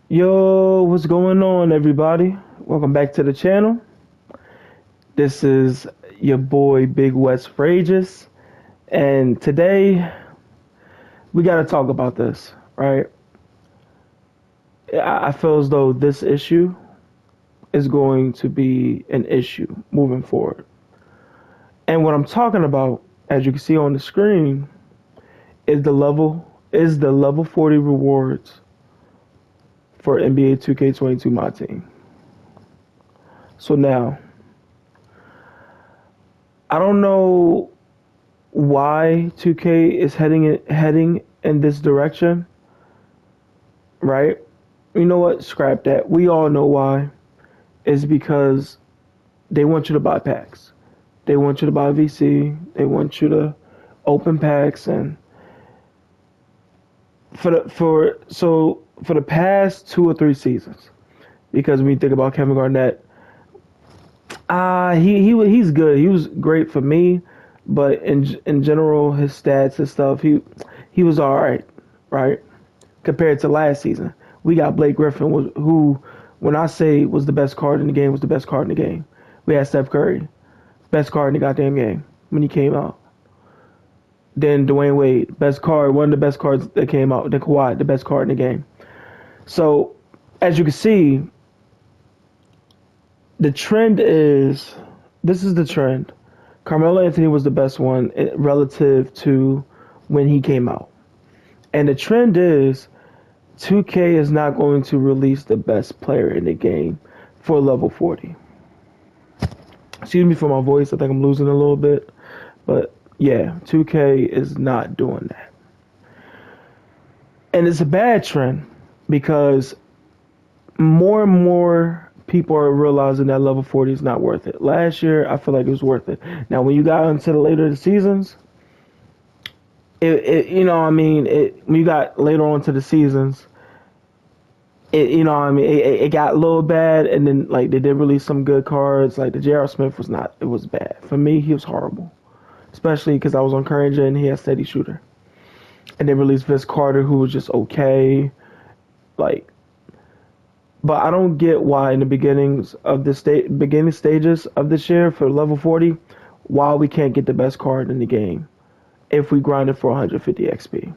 Yo, what's going on, everybody? Welcome back to the channel. This is your boy BigWesRages, and today we got to talk about this, right? I feel as though this issue is going to be an issue moving forward. And what I'm talking about, as you can see on the screen, is the level 40 rewards for NBA 2K22 Myteam. So now, I don't know why 2K is heading in this direction, right? You know what? Scrap that. We all know why. It's because they want you to buy packs. They want you to buy VC. They want you to open packs, and for the past 2 or 3 seasons, because when you think about Kevin Garnett, he's good. He was great for me, but in general, his stats and stuff, he was all right? Compared to last season, we got Blake Griffin, who, when I say was the best card in the game, was the best card in the game. We had Steph Curry, best card in the goddamn game when he came out. Then Dwayne Wade, best card, one of the best cards that came out. Then Kawhi, the best card in the game. So, as you can see, the trend is, this is the trend. Carmelo Anthony was the best one relative to when he came out. And the trend is 2K is not going to release the best player in the game for level 40. Excuse me for my voice. I think I'm losing a little bit. But yeah, 2K is not doing that. And it's a bad trend because more and more people are realizing that level 40 is not worth it. Last year, I feel like it was worth it. Now, when you got into the later seasons, when you got later on to the seasons, it got a little bad, and then like they did release some good cards. Like the J.R. Smith was not, it was bad for me. He was horrible, especially because I was on current gen. And he had steady shooter, and they released Vince Carter, who was just okay, like. But I don't get why in the beginning stages of this year for level 40, why we can't get the best card in the game if we grind it for 150 XP.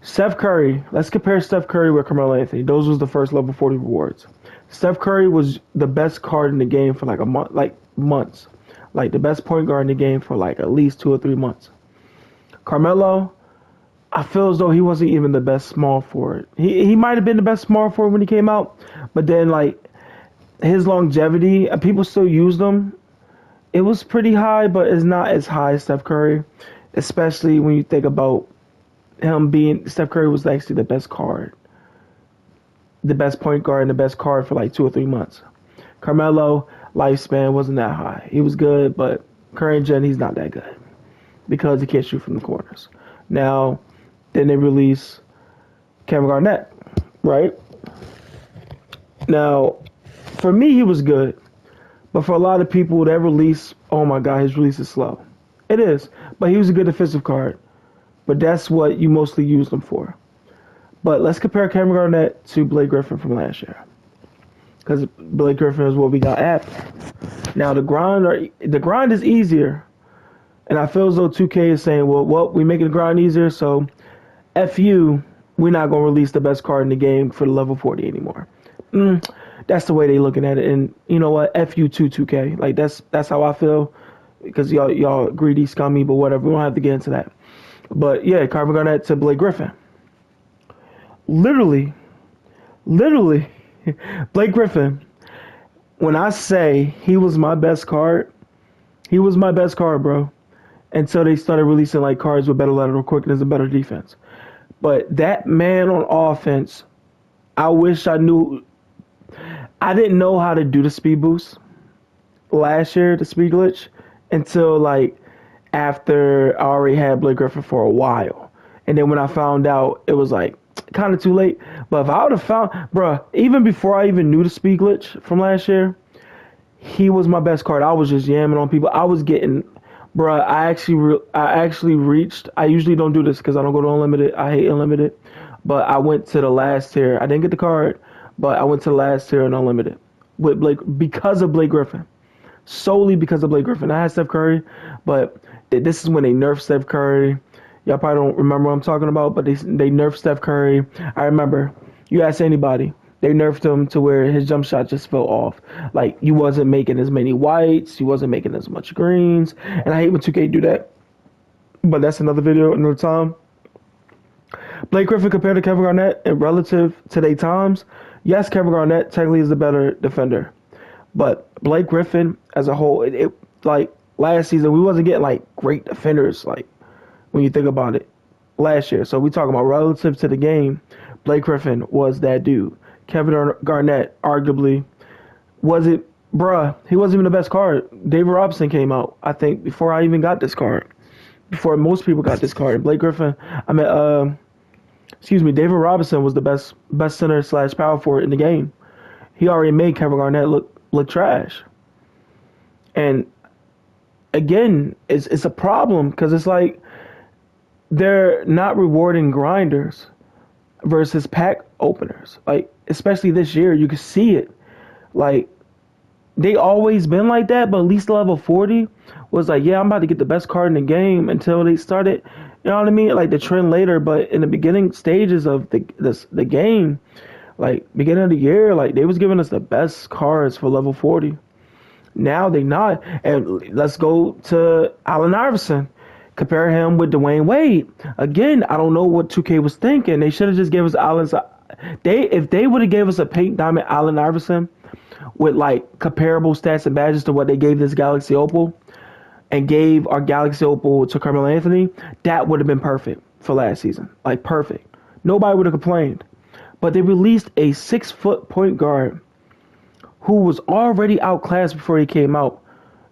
Steph Curry, let's compare Steph Curry with Carmelo Anthony. Those was the first level 40 rewards. Steph Curry was the best card in the game for like a month, like months. Like the best point guard in the game for like at least 2 or 3 months. Carmelo, I feel as though he wasn't even the best small forward. He might have been the best small forward when he came out, but then like his longevity, people still used him. It was pretty high, but it's not as high as Steph Curry, especially when you think about Steph Curry was actually the best card, the best point guard and the best card for like 2 or 3 months. Carmelo, lifespan wasn't that high. He was good, but current gen, he's not that good because he can't shoot from the corners. Now, then they release Kevin Garnett, right? Now, for me, he was good. But for a lot of people, that release, oh my God, his release is slow. It is. But he was a good defensive card. But that's what you mostly used him for. But let's compare Kevin Garnett to Blake Griffin from last year. Because Blake Griffin is what we got after. Now, the grind is easier. And I feel as though 2K is saying, well, we making the grind easier, so F you, we're not going to release the best card in the game for the level 40 anymore. That's the way they looking at it. And you know what? F you too, 2K. Like, that's how I feel. Because y'all greedy, scummy, but whatever. We don't have to get into that. But yeah, Kevin Garnett to Blake Griffin. Literally, Blake Griffin, when I say he was my best card, he was my best card, bro. Until they started releasing like cards with better lateral quickness and better defense. But that man on offense, I wish I knew. I didn't know how to do the speed boost last year, the speed glitch, until like after I already had Blake Griffin for a while. And then when I found out, it was like kind of too late. But if I would have found, bruh, even before I even knew the speed glitch from last year, he was my best card. I was just yamming on people. I was getting, bruh, I actually reached. I usually don't do this because I don't go to unlimited. I hate unlimited. but I went to the last tier. I didn't get the card, but I went to the last tier in unlimited with Blake because of Blake Griffin, solely because of Blake Griffin. I had Steph Curry, but this is when they nerfed Steph Curry. Y'all probably don't remember what I'm talking about, but they nerfed Steph Curry. I remember. You ask anybody, they nerfed him to where his jump shot just fell off. Like, you wasn't making as many whites, you wasn't making as much greens, and I hate when 2K do that. But that's another video, another time. Blake Griffin compared to Kevin Garnett and relative to their times, yes, Kevin Garnett technically is the better defender. But Blake Griffin as a whole, it like last season, we wasn't getting like great defenders, like when you think about it, last year. So we talking about relative to the game, Blake Griffin was that dude. Kevin Garnett, arguably, wasn't, he wasn't even the best card. David Robinson came out, I think, before I even got this card. Before most people got this card. Blake Griffin, David Robinson was the best center / power forward in the game. He already made Kevin Garnett look trash. And again, it's a problem because it's like they're not rewarding grinders versus pack openers. Like, especially this year, you can see it. Like, they always been like that, but at least level 40 was like, yeah, I'm about to get the best card in the game until they started, you know what I mean? Like the trend later, but in the beginning stages of the game, like beginning of the year, like they was giving us the best cards for level 40. Now they not. And let's go to Allen Iverson. Compare him with Dwayne Wade. Again, I don't know what 2K was thinking. They should have just gave us if they would have gave us a pink diamond Allen Iverson with like comparable stats and badges to what they gave this Galaxy Opal and gave our Galaxy Opal to Carmelo Anthony, that would have been perfect for last season. Like perfect. Nobody would have complained. But they released a 6-foot point guard who was already outclassed before he came out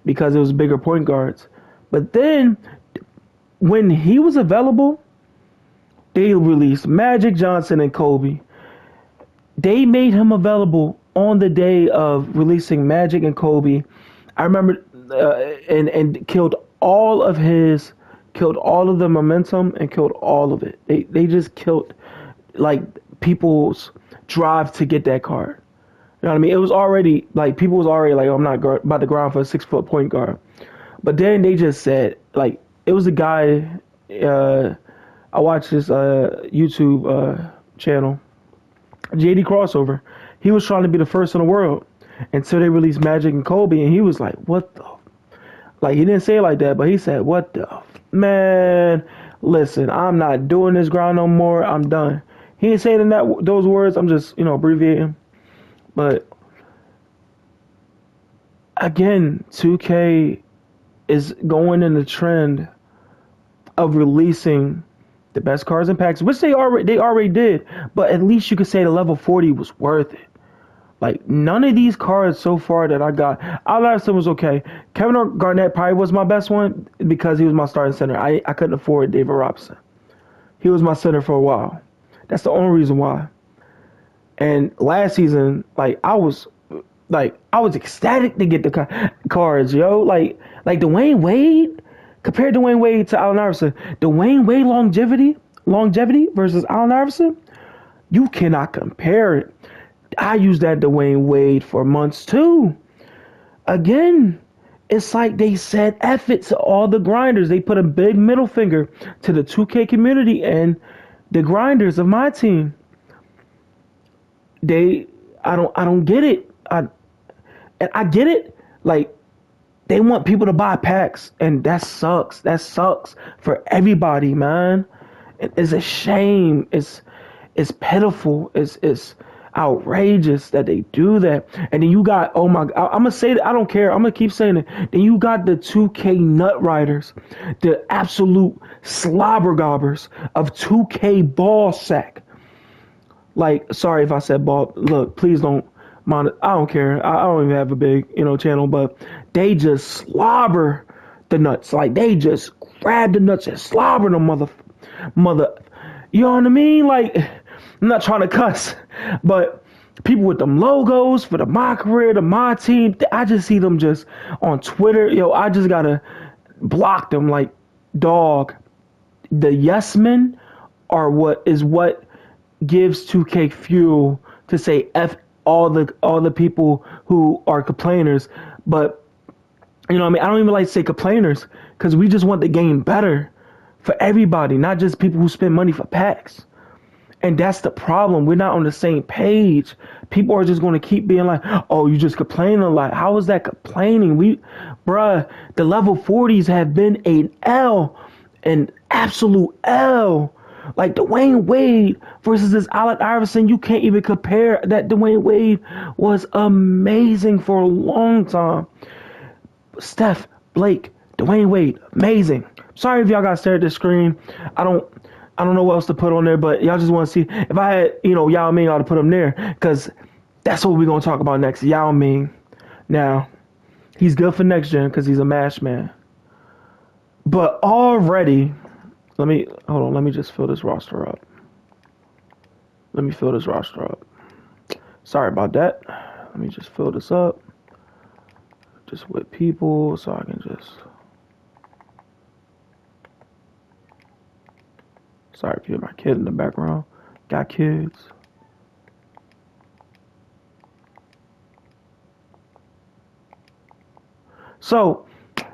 because it was bigger point guards. But then when he was available, they released Magic Johnson and Kobe. They made him available on the day of releasing Magic and Kobe. I remember, and killed all of the momentum and killed all of it. They just killed like people's drive to get that card. You know what I mean? It was already like people was already like, oh, I'm not about to grind for a 6-foot point guard. But then they just said, like, it was a guy. I watched this YouTube channel, JD Crossover. He was trying to be the first in the world until they released Magic and Kobe, and he was like, "What the?" Like, he didn't say it like that, but he said, "What the man? Listen, I'm not doing this grind no more. I'm done." He didn't say it in those words. I'm just abbreviating, but again, 2K is going in the trend of releasing the best cards and packs, which they already did, but at least you could say the level 40 was worth it. Like, none of these cards so far that I got, Allen Iverson was okay. Kevin Garnett probably was my best one because he was my starting center. I couldn't afford David Robinson. He was my center for a while. That's the only reason why. And last season, I was ecstatic to get the cards, yo. Like Dwayne Wade, compared Dwayne Wade to Allen Iverson. Dwayne Wade longevity versus Allen Iverson, you cannot compare it. I used that Dwayne Wade for months too. Again, it's like they said F it to all the grinders. They put a big middle finger to the 2K community and the grinders of my team. I don't get it. I get it. Like, they want people to buy packs, and that sucks. That sucks for everybody, man. It's a shame. It's pitiful. It's outrageous that they do that. And then you got, oh my, I'm gonna say that, I don't care, I'm gonna keep saying it. Then you got the 2K nut riders, the absolute slobber gobbers of 2K ball sack. Like, sorry if I said ball, look, please don't mind, I don't care, I don't even have a big channel, but they just slobber the nuts. Like, they just grab the nuts and slobber them mother, you know what I mean? Like, I'm not trying to cuss, but people with them logos for my career, my team, I just see them just on Twitter. Yo, I just gotta block them. Like, dog, the yes men are what gives 2K fuel to say F all the people who are complainers. But you know what I mean? I don't even like to say complainers because we just want the game better for everybody, not just people who spend money for packs. And that's the problem. We're not on the same page. People are just going to keep being like, oh, you just complaining a lot. How is that complaining? Bruh, the level 40s have been an absolute L. Like Dwayne Wade versus this Allen Iverson, you can't even compare. That Dwayne Wade was amazing for a long time. Steph, Blake, Dwayne Wade, amazing. Sorry if y'all got to stare at the screen. I don't know what else to put on there, but y'all just want to see. If I had, Yao Ming, I would put him there because that's what we're going to talk about next. Yao Ming. Now, he's good for next gen because he's a mash man. But already, let me just fill this roster up. Sorry about that. Let me just fill this up. Just with people so I can just... Sorry if you hear my kid in the background. Got kids. So,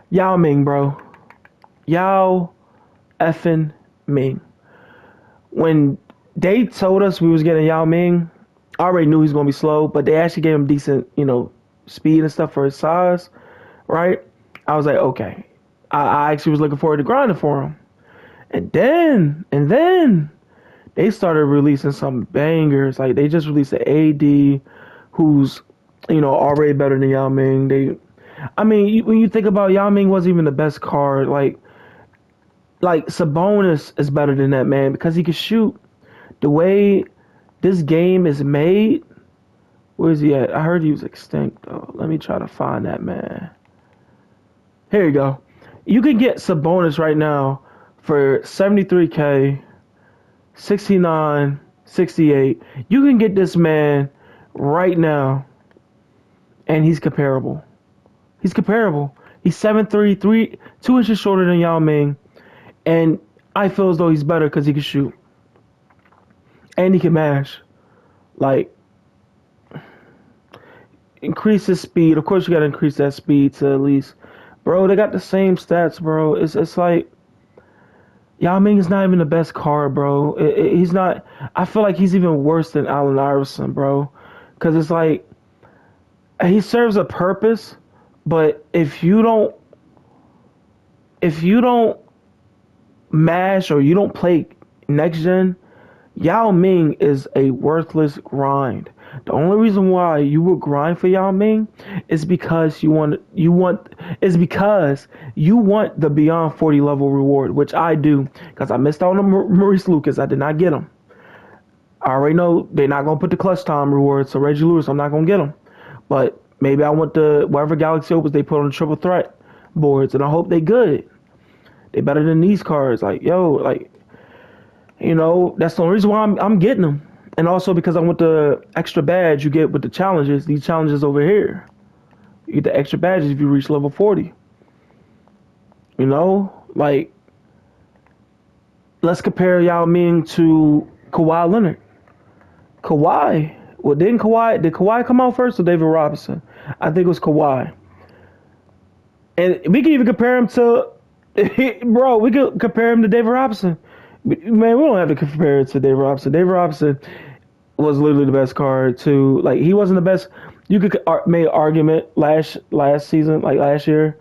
Yao Ming, bro. Yao effing Ming. When they told us we was getting Yao Ming, I already knew he was going to be slow, but they actually gave him decent, speed and stuff for his size, right? I was like, okay. I actually was looking forward to grinding for him. And then they started releasing some bangers. Like they just released an AD who's, already better than Yao Ming. When you think about Yao Ming wasn't even the best card. Like Sabonis is better than that man because he can shoot. The way this game is made, where is he at? I heard he was extinct though. Let me try to find that man. Here you go. You can get Sabonis right now for 73K, 69, 68. You can get this man right now, and he's comparable. He's 7'3", 2 inches shorter than Yao Ming, and I feel as though he's better because he can shoot. And he can mash. Like, increase his speed. Of course, you got to increase that speed to at least... Bro, they got the same stats, bro. It's like... Yao Ming is not even the best card, bro. He's not... I feel like he's even worse than Allen Iverson, bro. Because it's like... He serves a purpose, but if you don't mash or you don't play next gen, Yao Ming is a worthless grind. The only reason why you would grind for Yao Ming is because you want the beyond 40 level reward, which I do because I missed out on Maurice Lucas. I did not get him. I already know they're not gonna put the clutch time reward, so Reggie Lewis, I'm not gonna get him. But maybe I want the whatever Galaxy Opens they put on the triple threat boards, and I hope they good. They better than these cards. Like that's the only reason why I'm getting them. And also because I want the extra badge you get with the challenges. These challenges over here. You get the extra badges if you reach level 40. Let's compare Yao Ming to Kawhi Leonard. Did Kawhi come out first or David Robinson? I think it was Kawhi. And we can even compare him to... Bro, we could compare him to David Robinson. Man, we don't have to compare it to David Robinson. David Robinson was literally the best card too. Like he wasn't the best. You could make an argument last season, like last year,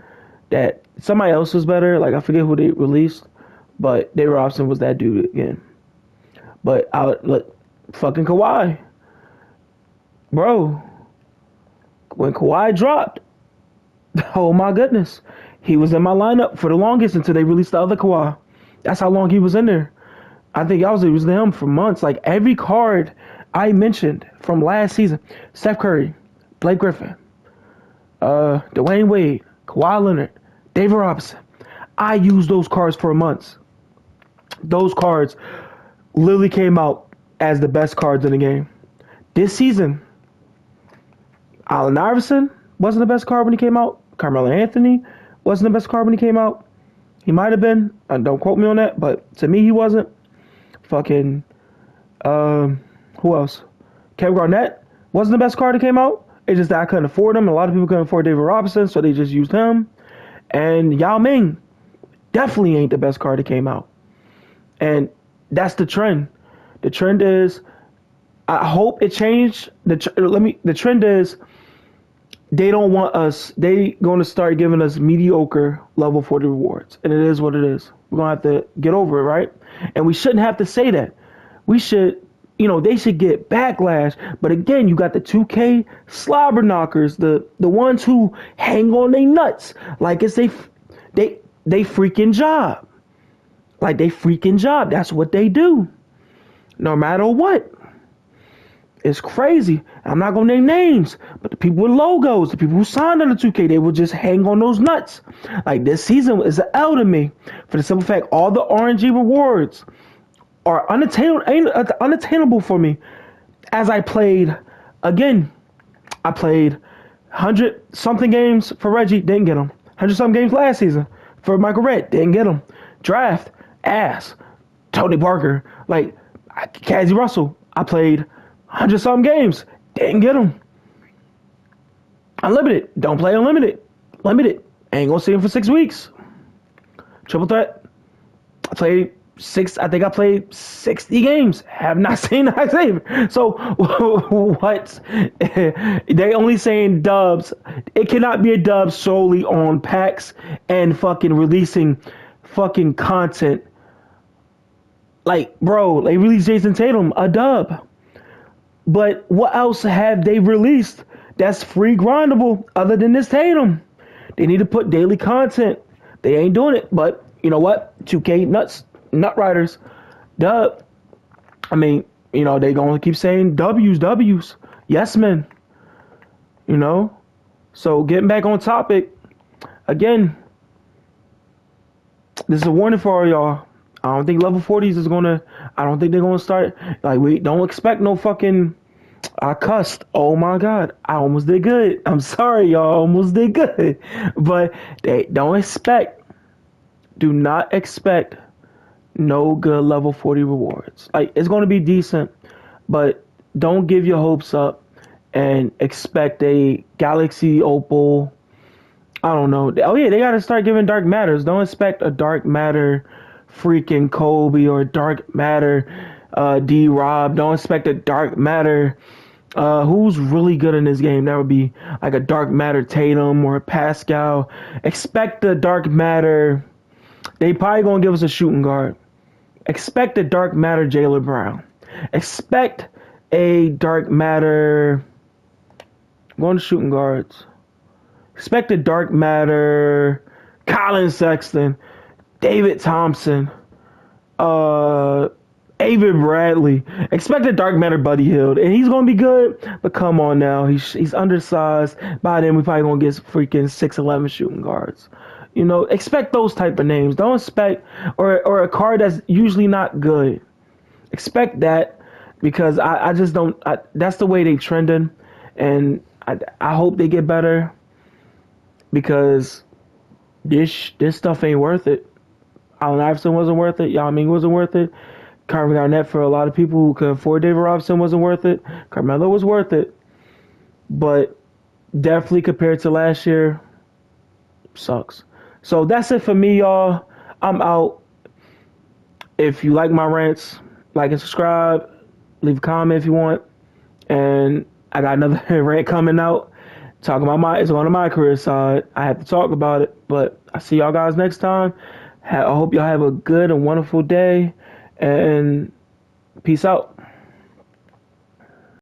that somebody else was better. Like I forget who they released, but David Robinson was that dude again. But fucking Kawhi, bro. When Kawhi dropped, oh my goodness, he was in my lineup for the longest until they released the other Kawhi. That's how long he was in there. I think I was using him for months. Like every card I mentioned from last season, Steph Curry, Blake Griffin, Dwayne Wade, Kawhi Leonard, David Robinson. I used those cards for months. Those cards literally came out as the best cards in the game. This season, Allen Iverson wasn't the best card when he came out. Carmelo Anthony wasn't the best card when he came out. He might have been. Don't quote me on that, but to me he wasn't. Fucking Who else? Kevin Garnett wasn't the best card that came out. It's just that I couldn't afford him. A lot of people couldn't afford David Robinson, so they just used him. And Yao Ming definitely ain't the best card that came out. And that's the trend. The trend is, I hope it changed. The trend is, they don't want us. They going to start giving us mediocre level 40 rewards, and it is what it is. We're gonna have to get over it, right? And we shouldn't have to say that. We should, they should get backlash. But again, you got the 2K slobber knockers, the ones who hang on their nuts like it's they freaking job. Like they freaking job. That's what they do. No matter what. It's crazy. I'm not going to name names, but the people with logos, the people who signed on the 2K, they will just hang on those nuts. Like this season is an L to me for the simple fact all the RNG rewards are unattainable for me. As I played, again, I played 100 something games for Reggie, didn't get them. 100 something games last season for Michael Redd, didn't get them. Draft, ass. Tony Parker, like Cassie Russell, I played 100 something games, didn't get them. Unlimited, don't play unlimited. Limited, ain't gonna see him for 6 weeks. Triple threat, I played I think I played 60 games, have not seen that save. So what? They only saying dubs. It cannot be a dub solely on packs and fucking releasing fucking content. Like, bro, they released Jason Tatum, a dub. But what else have they released that's free grindable other than this Tatum? They need to put daily content. They ain't doing it. But you know what? 2K nut riders, dub. I mean, they gonna keep saying W's. Yes, men. So getting back on topic, again, this is a warning for all y'all. I don't think level 40s is I don't think they're gonna start. Like, we don't expect no fucking, I cussed. Oh my God. I almost did good. I'm sorry, y'all. Almost did good. But they do not expect no good level 40 rewards. Like, it's gonna be decent, but don't give your hopes up and expect a Galaxy Opal. I don't know. Oh yeah, they gotta start giving Dark Matters. Don't expect a Dark Matter freaking Kobe or Dark Matter D-Rob. Don't expect a Dark Matter who's really good in this game. That would be like a Dark Matter Tatum or Pascal. Expect a Dark Matter. They probably gonna give us a shooting guard. Expect a Dark Matter Jaylen Brown. Expect a Dark Matter. Going to shooting guards. Expect a Dark Matter Colin Sexton, David Thompson, Avery Bradley. Expect a Dark Matter Buddy Hield, and he's gonna be good. But come on now, he's undersized. By then, we probably gonna get freaking 6'11" shooting guards. Expect those type of names. Don't expect or a card that's usually not good. Expect that, because I just don't. That's the way they trending, and I hope they get better, because this stuff ain't worth it. Allen Iverson wasn't worth it. Yao Ming wasn't worth it. Kevin Garnett, for a lot of people who could afford David Robinson, wasn't worth it. Carmelo was worth it, but definitely compared to last year, sucks. So that's it for me, y'all. I'm out. If you like my rants, like and subscribe. Leave a comment if you want. And I got another rant coming out. Talking about it's on my career side. I have to talk about it. But I see y'all guys next time. I hope y'all have a good and wonderful day. And peace out.